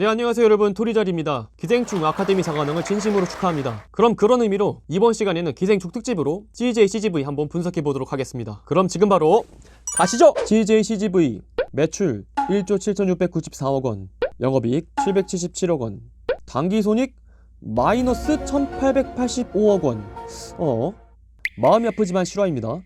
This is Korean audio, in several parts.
네, 안녕하세요 여러분, 토리절입니다. 기생충 아카데미 상관왕을 진심으로 축하합니다. 그럼 그런 의미로 이번 시간에는 기생충 특집으로 CJ CGV 한번 분석해보도록 하겠습니다. 그럼 지금 바로 가시죠! CJ CGV 매출 1조 7694억 원, 영업이익 777억 원, 당기손익 마이너스 1885억 원. 마음이 아프지만 실화입니다.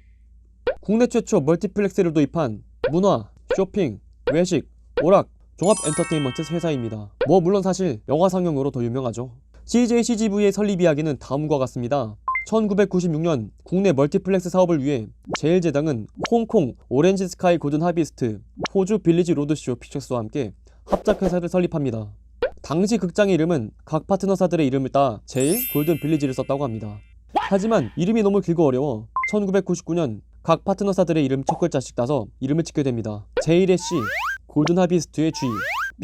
국내 최초 멀티플렉스를 도입한 문화, 쇼핑, 외식, 오락, 종합 엔터테인먼트 회사입니다. 물론 사실 영화 상영으로 더 유명하죠. CJ CGV의 설립 이야기는 다음과 같습니다. 1996년 국내 멀티플렉스 사업을 위해 제일제당은 홍콩 오렌지 스카이 골든 하비스트, 호주 빌리지 로드쇼 픽처스와 함께 합작회사를 설립합니다. 당시 극장의 이름은 각 파트너사들의 이름을 따 제일 골든 빌리지를 썼다고 합니다. 하지만 이름이 너무 길고 어려워 1999년 각 파트너사들의 이름 첫 글자씩 따서 이름을 짓게 됩니다. 제일의 C, 골든 하비스트의 G,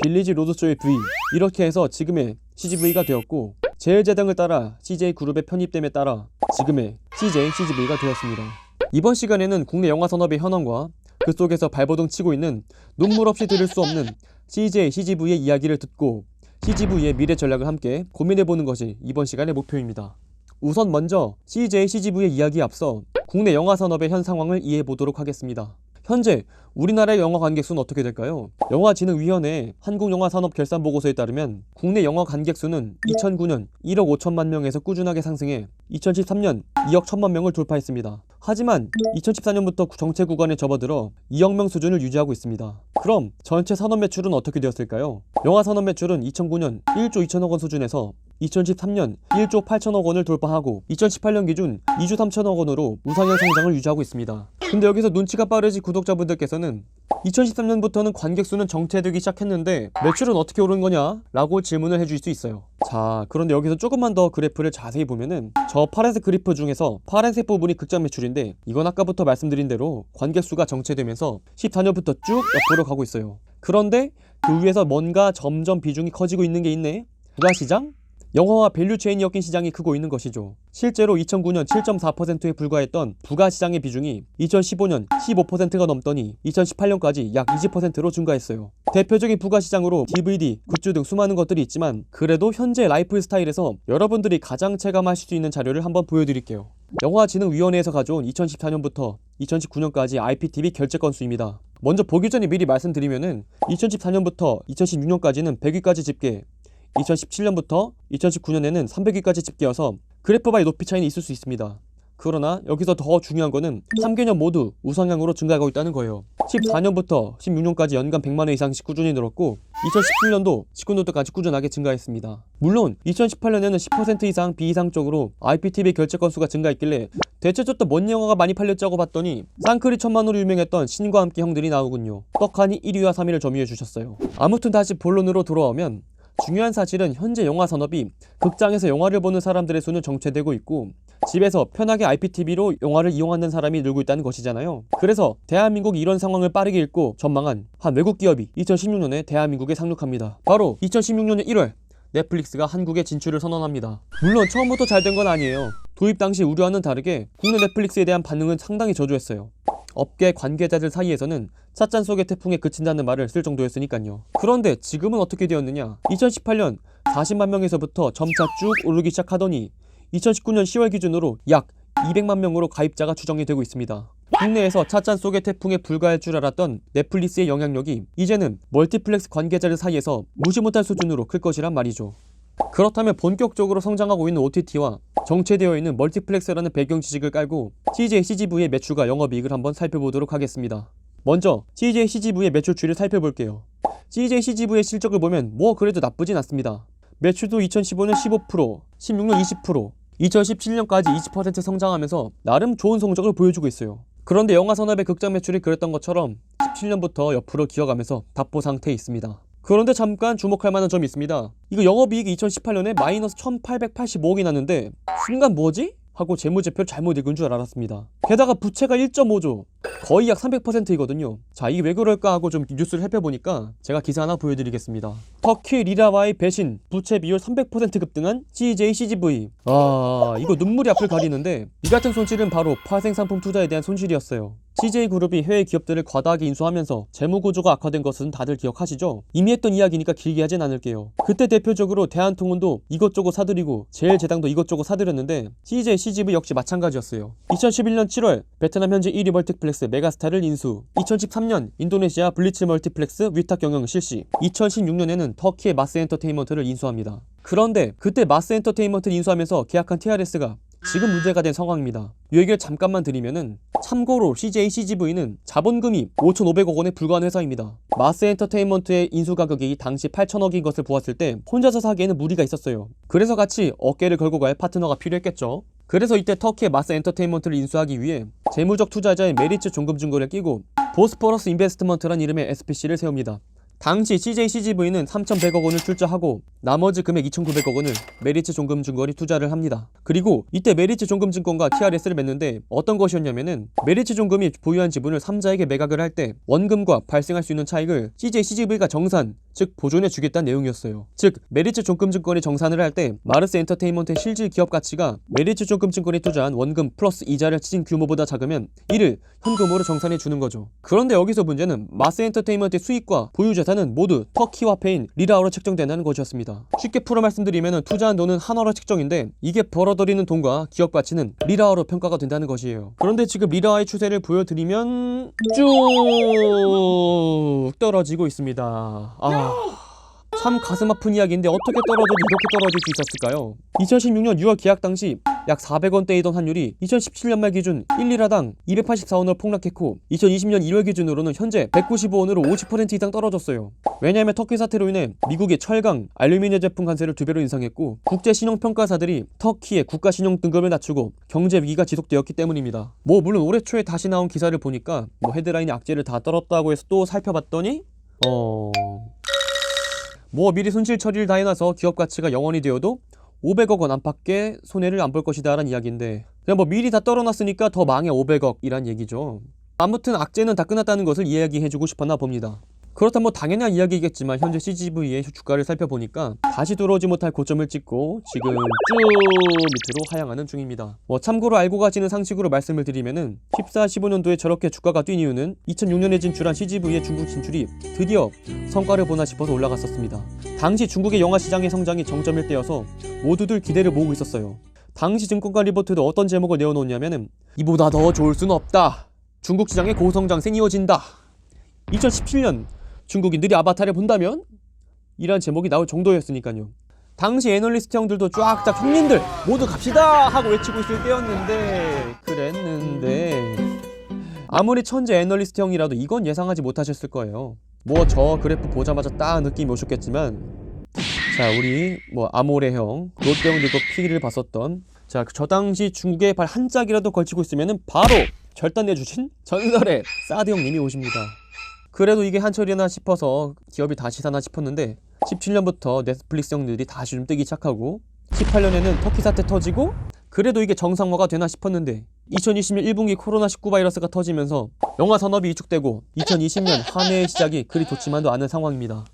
빌리지 로드쇼의 V, 이렇게 해서 지금의 CGV가 되었고, 제일제당을 따라 CJ그룹의 편입됨에 따라 지금의 CJ CGV가 되었습니다. 이번 시간에는 국내 영화 산업의 현황과 그 속에서 발버둥 치고 있는 눈물 없이 들을 수 없는 CJ CGV의 이야기를 듣고 CGV의 미래 전략을 함께 고민해보는 것이 이번 시간의 목표입니다. 우선 먼저 CJ CGV의 이야기에 앞서 국내 영화 산업의 현 상황을 이해해보도록 하겠습니다. 현재 우리나라의 영화 관객 수는 어떻게 될까요? 영화진흥위원회 한국영화산업결산보고서에 따르면 국내 영화 관객 수는 2009년 1억 5천만 명에서 꾸준하게 상승해 2013년 2억 1천만 명을 돌파했습니다. 하지만 2014년부터 정체 구간에 접어들어 2억 명 수준을 유지하고 있습니다. 그럼 전체 산업 매출은 어떻게 되었을까요? 영화 산업 매출은 2009년 1조 2천억 원 수준에서 2013년 1조 8천억 원을 돌파하고 2018년 기준 2조 3천억 원으로 우상향 성장을 유지하고 있습니다. 근데 여기서 눈치가 빠르지 구독자분들께서는 2013년부터는 관객 수는 정체되기 시작했는데 매출은 어떻게 오른 거냐? 라고 질문을 해줄 수 있어요. 자, 그런데 여기서 조금만 더 그래프를 자세히 보면은 저 파란색 그래프 중에서 파란색 부분이 극장 매출인데, 이건 아까부터 말씀드린 대로 관객 수가 정체되면서 14년부터 쭉 옆으로 가고 있어요. 그런데 그 위에서 뭔가 점점 비중이 커지고 있는 게 있네? 부가시장? 영화와 밸류체인이 엮인 시장이 크고 있는 것이죠. 실제로 2009년 7.4%에 불과했던 부가시장의 비중이 2015년 15%가 넘더니 2018년까지 약 20%로 증가했어요. 대표적인 부가시장으로 DVD, 굿즈 등 수많은 것들이 있지만 그래도 현재 라이프 스타일에서 여러분들이 가장 체감하실 수 있는 자료를 한번 보여드릴게요. 영화진흥위원회에서 가져온 2014년부터 2019년까지 IPTV 결제 건수입니다. 먼저 보기 전에 미리 말씀드리면은 2014년부터 2016년까지는 100위까지 집계, 2017년부터 2019년에는 300위까지 집계여서 그래프바의 높이 차이는 있을 수 있습니다. 그러나 여기서 더 중요한 거는 3개년 모두 우상향으로 증가하고 있다는 거예요. 14년부터 16년까지 연간 100만회 이상씩 꾸준히 늘었고 2017년도 19년도까지 꾸준하게 증가했습니다. 물론 2018년에는 10% 이상 비이상적으로 IPTV 결제 건수가 증가했길래 대체 또 뭔 영화가 많이 팔렸자고 봤더니 쌍크리 천만으로 유명했던 신과 함께 형들이 나오군요. 떡하니 1위와 3위를 점유해 주셨어요. 아무튼 다시 본론으로 돌아오면 중요한 사실은 현재 영화 산업이 극장에서 영화를 보는 사람들의 수는 정체되고 있고 집에서 편하게 IPTV로 영화를 이용하는 사람이 늘고 있다는 것이잖아요. 그래서 대한민국이 이런 상황을 빠르게 읽고 전망한 한 외국 기업이 2016년에 대한민국에 상륙합니다. 바로 2016년 1월 넷플릭스가 한국에 진출을 선언합니다. 물론 처음부터 잘 된 건 아니에요. 도입 당시 우려와는 다르게 국내 넷플릭스에 대한 반응은 상당히 저조했어요. 업계 관계자들 사이에서는 찻잔 속의 태풍에 그친다는 말을 쓸 정도였으니까요. 그런데 지금은 어떻게 되었느냐? 2018년 40만 명에서부터 점차 쭉 오르기 시작하더니 2019년 10월 기준으로 약 200만 명으로 가입자가 추정이 되고 있습니다. 국내에서 찻잔 속의 태풍에 불과할 줄 알았던 넷플릭스의 영향력이 이제는 멀티플렉스 관계자들 사이에서 무시 못할 수준으로 클 것이란 말이죠. 그렇다면 본격적으로 성장하고 있는 OTT와 정체되어 있는 멀티플렉스라는 배경 지식을 깔고 CJ CGV의 매출과 영업이익을 한번 살펴보도록 하겠습니다. 먼저 CJ CGV의 매출 추이를 살펴볼게요. CJ CGV의 실적을 보면 그래도 나쁘진 않습니다. 매출도 2015년 15%, 16년 20%, 2017년까지 20% 성장하면서 나름 좋은 성적을 보여주고 있어요. 그런데 영화 산업의 극장 매출이 그랬던 것처럼 17년부터 옆으로 기어가면서 답보 상태에 있습니다. 그런데 잠깐 주목할 만한 점이 있습니다. 이거 영업이익이 2018년에 마이너스 1885억이 났는데 순간 뭐지? 하고 재무제표를 잘못 읽은 줄 알았습니다. 게다가 부채가 1.5조, 거의 약 300%이거든요. 자, 이게 왜 그럴까 하고 좀 뉴스를 살펴보니까 제가 기사 하나 보여드리겠습니다. 터키 리라와의 배신, 부채 비율 300% 급등한 CJ CGV. 이거 눈물이 앞을 가리는데 이 같은 손실은 바로 파생상품 투자에 대한 손실이었어요. CJ그룹이 해외 기업들을 과다하게 인수하면서 재무구조가 악화된 것은 다들 기억하시죠? 이미 했던 이야기니까 길게 하진 않을게요. 그때 대표적으로 대한통운도 이것저것 사들이고 제일제당도 이것저것 사들였는데 CJ CGV 역시 마찬가지였어요. 2011년 7월 베트남 현지 1위 멀티플렉스 메가스타를 인수, 2013년 인도네시아 블리츠 멀티플렉스 위탁 경영 실시, 2016년에는 터키의 마스 엔터테인먼트를 인수합니다. 그런데 그때 마스 엔터테인먼트를 인수하면서 계약한 TRS가 지금 문제가 된 상황입니다. 이 얘기를 잠깐만 드리면은, 참고로 CJ CGV는 자본금이 5,500억 원에 불과한 회사입니다. 마스 엔터테인먼트의 인수 가격이 당시 8,000억인 것을 보았을 때 혼자서 사기에는 무리가 있었어요. 그래서 같이 어깨를 걸고 갈 파트너가 필요했겠죠. 그래서 이때 터키의 마스 엔터테인먼트를 인수하기 위해 재무적 투자자인 메리츠 종금증권을 끼고 보스포러스 인베스트먼트란 이름의 SPC를 세웁니다. 당시 CJ CGV는 3,100억 원을 출자하고 나머지 금액 2,900억 원을 메리츠 종금증권이 투자를 합니다. 그리고 이때 메리츠 종금증권과 TRS를 맺는데 어떤 것이었냐면은, 메리츠 종금이 보유한 지분을 3자에게 매각을 할 때 원금과 발생할 수 있는 차익을 CJ CGV가 정산, 즉 보존해 주겠다는 내용이었어요. 즉 메리츠 종금증권이 정산을 할 때 마르스 엔터테인먼트의 실질 기업 가치가 메리츠 종금증권이 투자한 원금 플러스 이자를 치진 규모보다 작으면 이를 현금으로 정산해 주는 거죠. 그런데 여기서 문제는 마스 엔터테인먼트의 수익과 보유 재산은 모두 터키 화폐인 리라어로 책정된다는 것이었습니다. 쉽게 풀어 말씀드리면 투자한 돈은 한화로 책정인데 이게 벌어들이는 돈과 기업 가치는 리라어로 평가가 된다는 것이에요. 그런데 지금 리라어의 추세를 보여드리면 쭉 떨어지고 있습니다. 참 가슴 아픈 이야기인데 어떻게 떨어져도 이렇게 떨어질 수 있었을까요? 2016년 6월 계약 당시 약 400원대이던 환율이 2017년 말 기준 1리라당 284원으로 폭락했고 2020년 2월 기준으로는 현재 195원으로 50% 이상 떨어졌어요. 왜냐하면 터키 사태로 인해 미국의 철강, 알루미늄 제품 관세를 2배로 인상했고 국제신용평가사들이 터키의 국가신용 등급을 낮추고 경제 위기가 지속되었기 때문입니다. 물론 올해 초에 다시 나온 기사를 보니까 헤드라인이 악재를 다 떨었다고 해서 또 살펴봤더니 미리 손실 처리를 다 해놔서 기업 가치가 0원이 되어도 500억 원 안팎의 손해를 안 볼 것이다 라는 이야기인데, 그냥 미리 다 떨어놨으니까 더 망해 500억 이란 얘기죠. 아무튼 악재는 다 끝났다는 것을 이야기해주고 싶었나 봅니다. 그렇다면 당연한 이야기겠지만 현재 CGV의 주가를 살펴보니까 다시 들어오지 못할 고점을 찍고 지금 쭉 밑으로 하향하는 중입니다. 참고로 알고 가시는 상식으로 말씀을 드리면은 14, 15년도에 저렇게 주가가 뛴 이유는 2006년에 진출한 CGV의 중국 진출이 드디어 성과를 보나 싶어서 올라갔었습니다. 당시 중국의 영화 시장의 성장이 정점일 때여서 모두들 기대를 모으고 있었어요. 당시 증권가 리포트도 어떤 제목을 내어놓냐면은, 이보다 더 좋을 순 없다, 중국 시장의 고성장세는 이어진다, 2017년 중국인들이 아바타를 본다면? 이란 제목이 나올 정도였으니까요. 당시 애널리스트 형들도 쫙쫙 형님들 모두 갑시다 하고 외치고 있을 때였는데 아무리 천재 애널리스트 형이라도 이건 예상하지 못하셨을 거예요. 저 그래프 보자마자 딱 느낌이 오셨겠지만, 자, 우리 아모레 형, 롯데 형들도 피를 봤었던, 자, 저 당시 중국에 발 한 짝이라도 걸치고 있으면은 바로 결단내주신 전설의 사드 형님이 오십니다. 그래도 이게 한철이나 싶어서 기업이 다시 사나 싶었는데 17년부터 넷플릭스 형들이 다시 좀 뜨기 시작하고 18년에는 터키 사태 터지고 그래도 이게 정상화가 되나 싶었는데 2020년 1분기 코로나19 바이러스가 터지면서 영화 산업이 위축되고 2020년 한 해의 시작이 그리 좋지만도 않은 상황입니다.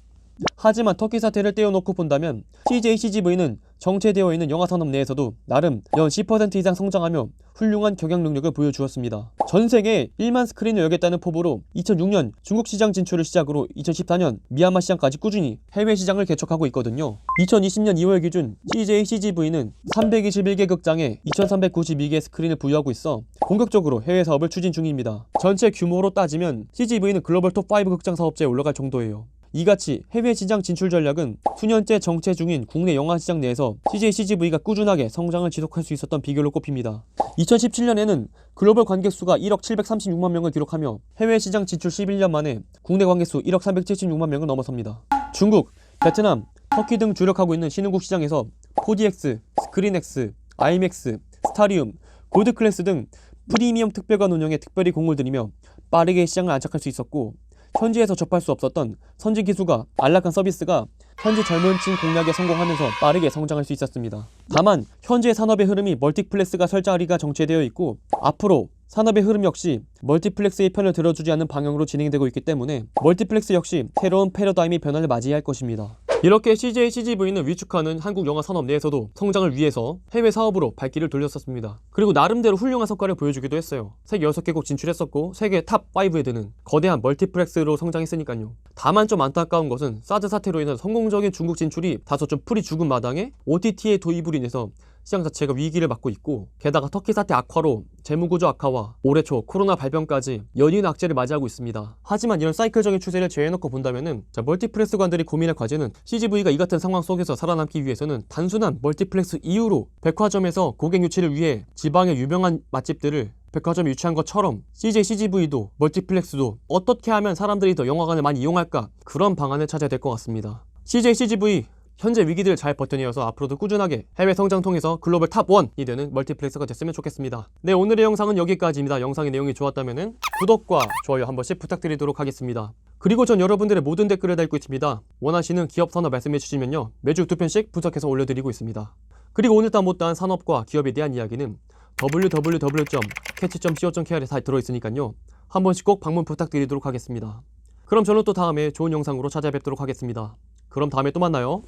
하지만 터키 사태를 떼어놓고 본다면 CJ CGV는 정체되어 있는 영화 산업 내에서도 나름 연 10% 이상 성장하며 훌륭한 경영 능력을 보여주었습니다. 전세계 1만 스크린을 열겠다는 포부로 2006년 중국 시장 진출을 시작으로 2014년 미얀마 시장까지 꾸준히 해외 시장을 개척하고 있거든요. 2020년 2월 기준 CJ CGV는 321개 극장에 2392개의 스크린을 부여하고 있어 본격적으로 해외 사업을 추진 중입니다. 전체 규모로 따지면 CGV는 글로벌 톱5 극장 사업자에 올라갈 정도예요. 이같이 해외 시장 진출 전략은 수년째 정체 중인 국내 영화 시장 내에서 CJ CGV가 꾸준하게 성장을 지속할 수 있었던 비결로 꼽힙니다. 2017년에는 글로벌 관객수가 1억 736만 명을 기록하며 해외 시장 진출 11년 만에 국내 관객수 1억 376만 명을 넘어섭니다. 중국, 베트남, 터키 등 주력하고 있는 신흥국 시장에서 4DX, 스크린X, IMAX, 스타리움, 골드클래스 등 프리미엄 특별관 운영에 특별히 공을 들이며 빠르게 시장을 안착할 수 있었고, 현지에서 접할 수 없었던 선지 기술과 안락한 서비스가 현지 젊은 층 공략에 성공하면서 빠르게 성장할 수 있었습니다. 다만 현재 산업의 흐름이 멀티플렉스가 설 자리가 정체되어 있고 앞으로 산업의 흐름 역시 멀티플렉스의 편을 들어주지 않는 방향으로 진행되고 있기 때문에 멀티플렉스 역시 새로운 패러다임의 변화를 맞이해야 할 것입니다. 이렇게 CJ CGV는 위축하는 한국 영화 산업 내에서도 성장을 위해서 해외 사업으로 발길을 돌렸었습니다. 그리고 나름대로 훌륭한 성과를 보여주기도 했어요. 세계 6개국 진출했었고 세계 탑 5에 드는 거대한 멀티플렉스로 성장했으니까요. 다만 좀 안타까운 것은 사드 사태로 인한 성공적인 중국 진출이 다소 좀 풀이 죽은 마당에 OTT의 도입으로 인해서 시장 자체가 위기를 맞고 있고, 게다가 터키 사태 악화로 재무구조 악화와 올해 초 코로나 발병까지 연이은 악재를 맞이하고 있습니다. 하지만 이런 사이클적인 추세를 제외해놓고 본다면은 멀티플렉스관들이 고민할 과제는 CGV가 이 같은 상황 속에서 살아남기 위해서는 단순한 멀티플렉스 이후로 백화점에서 고객 유치를 위해 지방의 유명한 맛집들을 백화점에 유치한 것처럼 CJ CGV도 멀티플렉스도 어떻게 하면 사람들이 더 영화관을 많이 이용할까, 그런 방안을 찾아야 될 것 같습니다. CJ CGV 현재 위기들을 잘 버텨내어서 앞으로도 꾸준하게 해외 성장 통해서 글로벌 탑 1이 되는 멀티플렉스가 됐으면 좋겠습니다. 네, 오늘의 영상은 여기까지입니다. 영상의 내용이 좋았다면 구독과 좋아요 한 번씩 부탁드리도록 하겠습니다. 그리고 전 여러분들의 모든 댓글을 달고 있습니다. 원하시는 기업 산업 말씀해 주시면요, 매주 2편씩 분석해서 올려드리고 있습니다. 그리고 오늘따 못다한 산업과 기업에 대한 이야기는 www.catch.co.kr에 다 들어있으니까요, 한 번씩 꼭 방문 부탁드리도록 하겠습니다. 그럼 저는 또 다음에 좋은 영상으로 찾아뵙도록 하겠습니다. 그럼 다음에 또 만나요.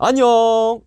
안녕!